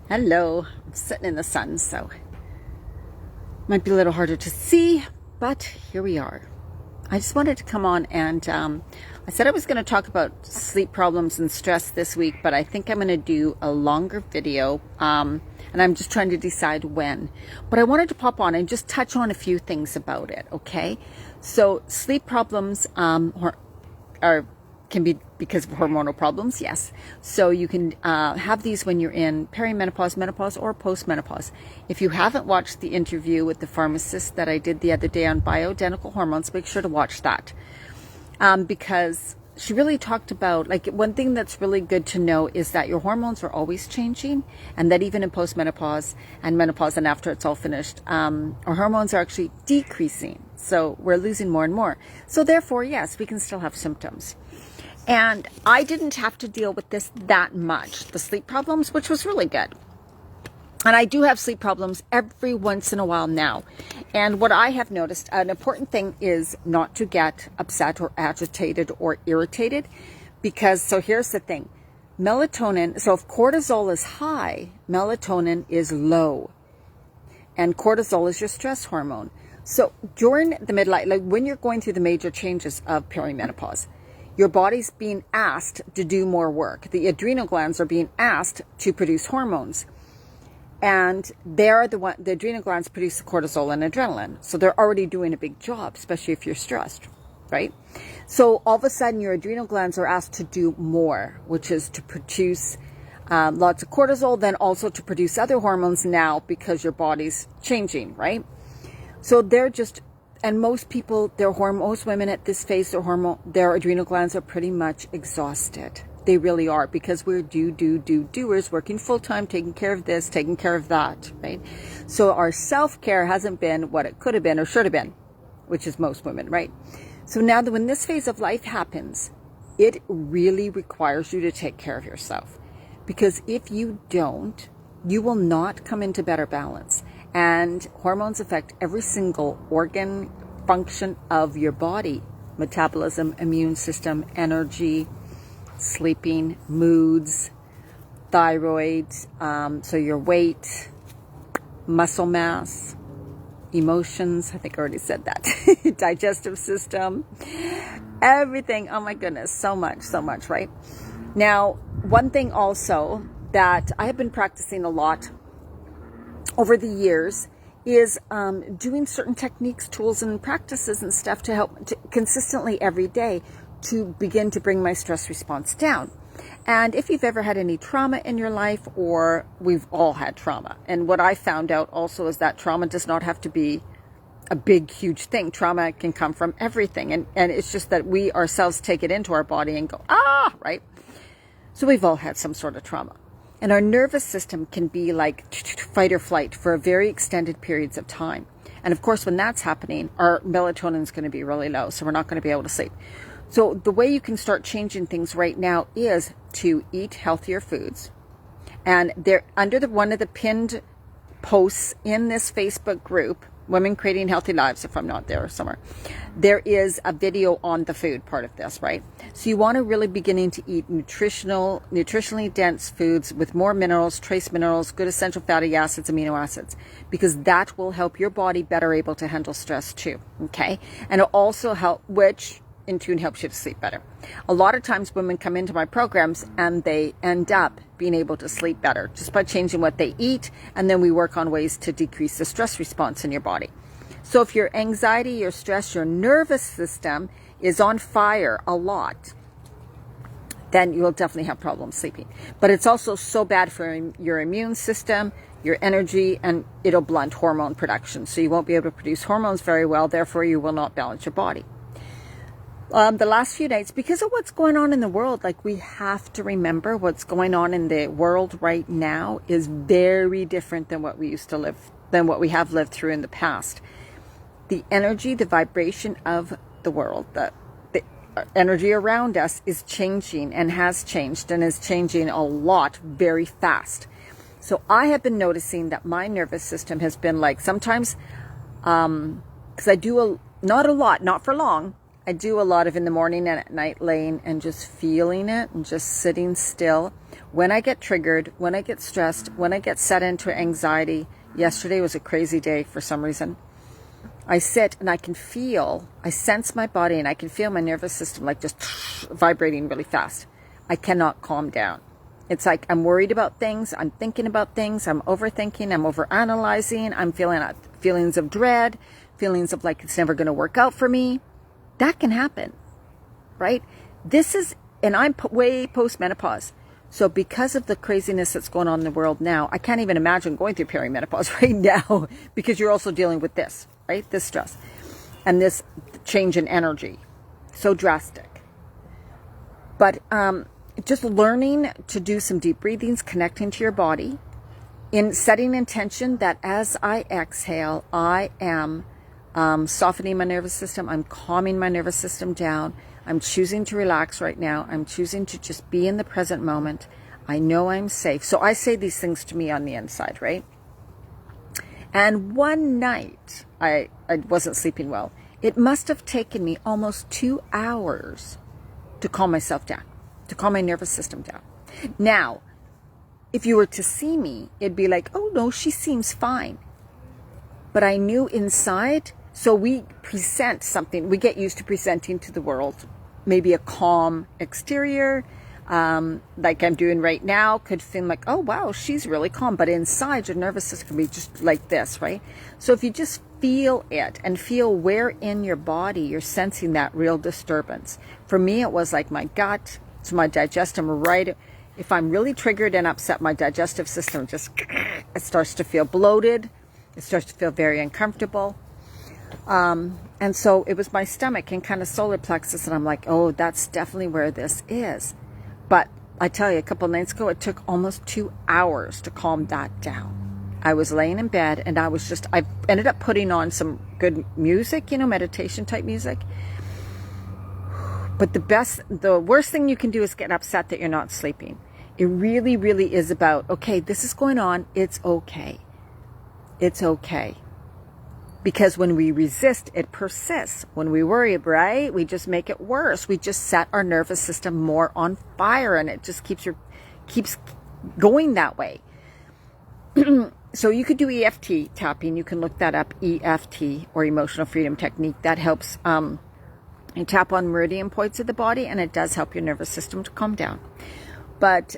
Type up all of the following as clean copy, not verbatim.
Hello, I'm sitting in the sun, so might be a little harder to see, but here we are. I just wanted to come on and I said I was going to talk about sleep problems and stress this week, but I think I'm going to do a longer video, and I'm just trying to decide when. But I wanted to pop on and just touch on a few things about it, okay? So sleep problems can be because of hormonal problems, yes. So you can have these when you're in perimenopause, menopause, or postmenopause. If you haven't watched the interview with the pharmacist that I did the other day on bioidentical hormones, make sure to watch that. Because she really talked about, like, one thing that's really good to know is that your hormones are always changing, and that even in postmenopause and menopause and after it's all finished, our hormones are actually decreasing. So we're losing more and more. So therefore, yes, we can still have symptoms. And I didn't have to deal with this that much, the sleep problems, which was really good. And I do have sleep problems every once in a while now. And what I have noticed, an important thing is not to get upset or agitated or irritated. Because, so here's the thing, melatonin, so if cortisol is high, melatonin is low. And cortisol is your stress hormone. So during the midlife, like when you're going through the major changes of perimenopause, your body's being asked to do more work. The adrenal glands are being asked to produce hormones. And the adrenal glands produce cortisol and adrenaline. So they're already doing a big job, especially if you're stressed, right? So all of a sudden your adrenal glands are asked to do more, which is to produce lots of cortisol, then also to produce other hormones now because your body's changing, right? So they're just, and most people, most women at this phase, their adrenal glands are pretty much exhausted. They really are, because we're doers, working full time, taking care of this, taking care of that, right? So our self-care hasn't been what it could have been or should have been, which is most women, right? So now that when this phase of life happens, it really requires you to take care of yourself. Because if you don't, you will not come into better balance. And hormones affect every single organ function of your body: metabolism, immune system, energy, sleeping, moods, thyroid, so your weight, muscle mass, emotions, I think I already said that, digestive system, everything. Oh my goodness, so much, right? Now, one thing also that I have been practicing a lot over the years is doing certain techniques, tools, and practices and stuff to help consistently every day to begin to bring my stress response down. And if you've ever had any trauma in your life, or we've all had trauma, and what I found out also is that trauma does not have to be a big, huge thing. Trauma can come from everything. And it's just that we ourselves take it into our body and go, right? So we've all had some sort of trauma. And our nervous system can be like fight or flight for very extended periods of time. And of course, when that's happening, our melatonin is going to be really low, so we're not going to be able to sleep. So the way you can start changing things right now is to eat healthier foods. And they're under one of the pinned posts in this Facebook group, Women Creating Healthy Lives, if I'm not there somewhere, there is a video on the food part of this, right? So you want to really beginning to eat nutritionally dense foods with more minerals, trace minerals, good essential fatty acids, amino acids, because that will help your body better able to handle stress too, okay? And it'll also help, which in tune helps you to sleep better. A lot of times women come into my programs and they end up being able to sleep better just by changing what they eat, and then we work on ways to decrease the stress response in your body. So if your anxiety, your stress, your nervous system is on fire a lot, then you will definitely have problems sleeping. But it's also so bad for your immune system, your energy, and it'll blunt hormone production. So you won't be able to produce hormones very well, therefore you will not balance your body. The last few nights, because of what's going on in the world, like, we have to remember what's going on in the world right now is very different than what we used to live, than what we have lived through in the past. The energy, the vibration of the world, the energy around us is changing and has changed and is changing a lot very fast. So I have been noticing that my nervous system has been like, sometimes, because I do not a lot, not for long, I do a lot of in the morning and at night laying and just feeling it and just sitting still. When I get triggered, when I get stressed, when I get set into anxiety, yesterday was a crazy day for some reason. I sit and I sense my body and I can feel my nervous system like just vibrating really fast. I cannot calm down. It's like I'm worried about things, I'm thinking about things, I'm overthinking, I'm overanalyzing, I'm feeling feelings of dread, feelings of like it's never going to work out for me. That can happen, right? And I'm way post-menopause. So because of the craziness that's going on in the world now, I can't even imagine going through perimenopause right now because you're also dealing with this, right? This stress and this change in energy. So drastic. But just learning to do some deep breathings, connecting to your body, in setting intention that as I exhale, I am softening my nervous system. I'm calming my nervous system down. I'm choosing to relax right now. I'm choosing to just be in the present moment. I know I'm safe. So I say these things to me on the inside, right? And one night, I wasn't sleeping well. It must have taken me almost 2 hours to calm myself down, to calm my nervous system down. Now, if you were to see me, it'd be like, oh no, she seems fine. But I knew inside, so we present something, we get used to presenting to the world, maybe a calm exterior, like I'm doing right now, could feel like, oh wow, she's really calm. But inside, your nervous system can be just like this, right? So if you just feel it and feel where in your body you're sensing that real disturbance. For me, it was like my gut, to my digestive, right? If I'm really triggered and upset, my digestive system just, it starts to feel bloated. It starts to feel very uncomfortable. And so it was my stomach and kind of solar plexus. And I'm like, oh, that's definitely where this is. But I tell you, a couple nights ago, it took almost 2 hours to calm that down. I was laying in bed and I ended up putting on some good music, meditation type music. But the worst thing you can do is get upset that you're not sleeping. It really, really is about, okay, this is going on. It's okay. It's okay. Because when we resist, it persists. When we worry, right, we just make it worse. We just set our nervous system more on fire and it just keeps going that way. So you could do EFT tapping. You can look that up, EFT or Emotional Freedom Technique. That helps you tap on meridian points of the body and it does help your nervous system to calm down. But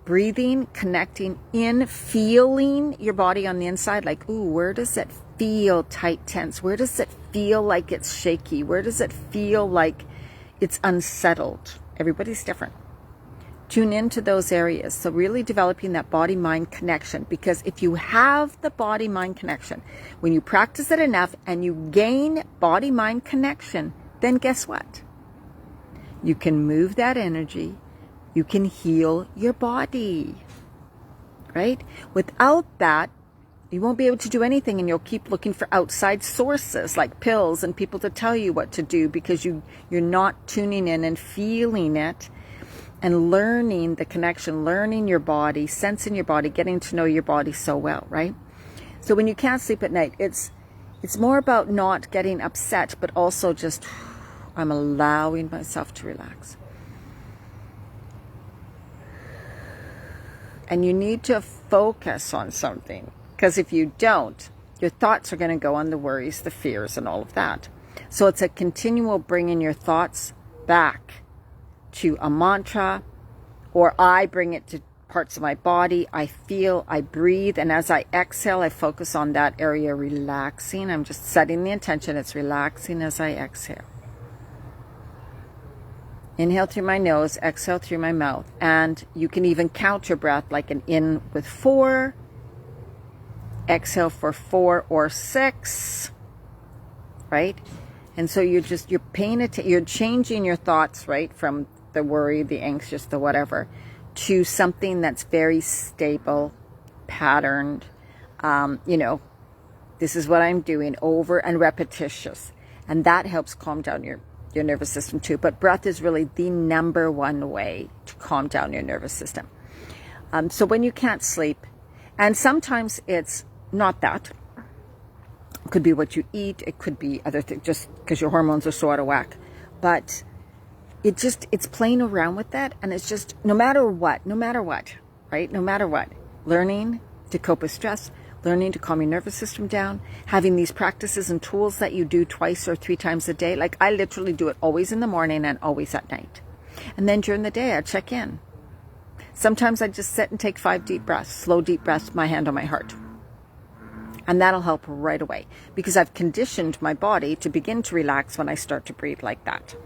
breathing, connecting in, feeling your body on the inside, like, ooh, where does it feel tight, tense? Where does it feel like it's shaky? Where does it feel like it's unsettled? Everybody's different. Tune into those areas. So really developing that body-mind connection, because if you have the body-mind connection, when you practice it enough and you gain body-mind connection, then guess what? You can move that energy. You can heal your body, right? Without that, you won't be able to do anything and you'll keep looking for outside sources like pills and people to tell you what to do because you're not tuning in and feeling it and learning the connection, learning your body, sensing your body, getting to know your body so well, right? So when you can't sleep at night, it's more about not getting upset, but also just, I'm allowing myself to relax. And you need to focus on something, because if you don't, your thoughts are going to go on the worries, the fears, and all of that. So it's a continual bringing your thoughts back to a mantra, or I bring it to parts of my body. I feel, I breathe, and as I exhale, I focus on that area relaxing. I'm just setting the intention. It's relaxing as I exhale. Inhale through my nose, exhale through my mouth. And you can even count your breath like an in with 4, exhale for 4 or 6, right? And so you're paying attention, you're changing your thoughts, right? From the worry, the anxious, the whatever, to something that's very stable, patterned, this is what I'm doing, over and repetitious. And that helps calm down your nervous system too. But breath is really the number one way to calm down your nervous system. So when you can't sleep, and sometimes it's not that. It could be what you eat. It could be other things, just because your hormones are so out of whack. But it's playing around with that. And it's just, no matter what, right? No matter what, learning to cope with stress, learning to calm your nervous system down, having these practices and tools that you do twice or 3 times a day. Like I literally do it always in the morning and always at night. And then during the day, I check in. Sometimes I just sit and take 5 deep breaths, slow deep breaths, my hand on my heart. And that'll help right away because I've conditioned my body to begin to relax when I start to breathe like that.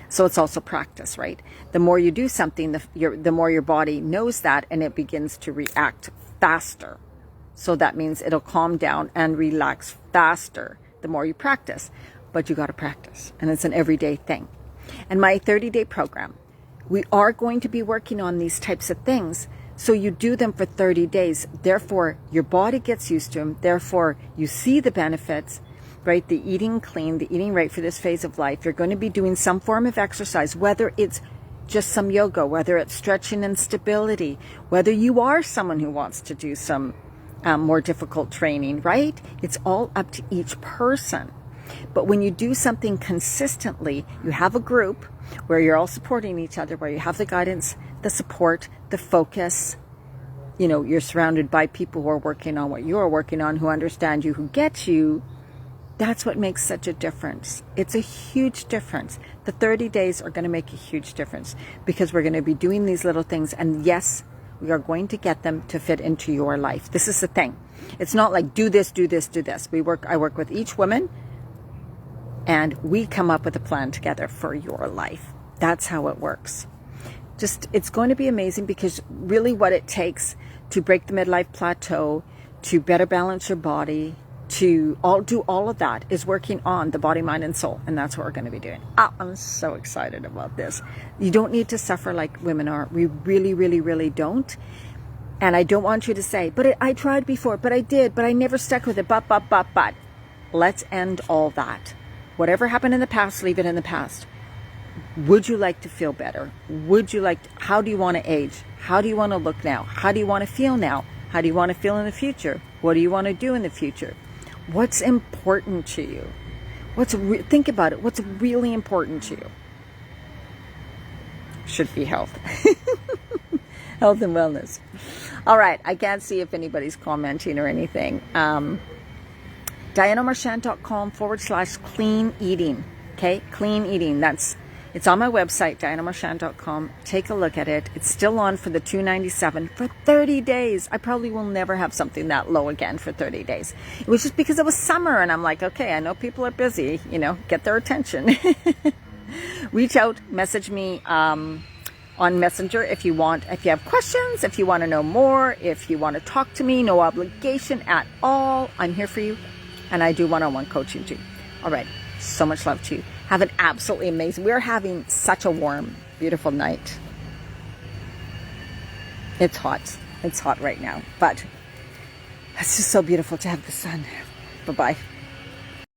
So it's also practice, right? The more you do something, the more your body knows that, and it begins to react faster. So that means it'll calm down and relax faster the more you practice. But you got to practice, and it's an everyday thing. And my 30-day program, we are going to be working on these types of things. So you do them for 30 days. Therefore, your body gets used to them. Therefore, you see the benefits, right? The eating clean, the eating right for this phase of life. You're going to be doing some form of exercise, whether it's just some yoga, whether it's stretching and stability, whether you are someone who wants to do some more difficult training, right? It's all up to each person. But when you do something consistently, you have a group where you're all supporting each other, where you have the guidance, the support, the focus. You know, you're surrounded by people who are working on what you're working on, who understand you, who get you. That's what makes such a difference. It's a huge difference. The 30 days are going to make a huge difference because we're going to be doing these little things. And yes, we are going to get them to fit into your life. This is the thing. It's not like do this, do this, do this. I work with each woman and we come up with a plan together for your life. That's how it works. It's going to be amazing because really what it takes to break the midlife plateau, to better balance your body, to do all of that is working on the body, mind, and soul. And that's what we're going to be doing. I'm so excited about this. You don't need to suffer like women are. We really, really, really don't. And I don't want you to say, but I tried before, but I did, but I never stuck with it, but. Let's end all that. Whatever happened in the past, leave it in the past. Would you like to feel better? How do you want to age? How do you want to look now? How do you want to feel now? How do you want to feel in the future? What do you want to do in the future? What's important to you? Think about it. What's really important to you? Should be health. Health and wellness. All right. I can't see if anybody's commenting or anything. DianaMarchand.com/clean eating. Okay. Clean eating. It's on my website, DianaMarchand.com. Take a look at it. It's still on for the $297 for 30 days. I probably will never have something that low again for 30 days. It was just because it was summer and I'm like, okay, I know people are busy, get their attention. Reach out, message me on Messenger if you have questions, if you want to know more, if you want to talk to me, no obligation at all. I'm here for you. And I do one-on-one coaching too. All right. So much love to you. Have an absolutely amazing. We're having such a warm, beautiful night. It's hot. It's hot right now, but it's just so beautiful to have the sun. Bye-bye.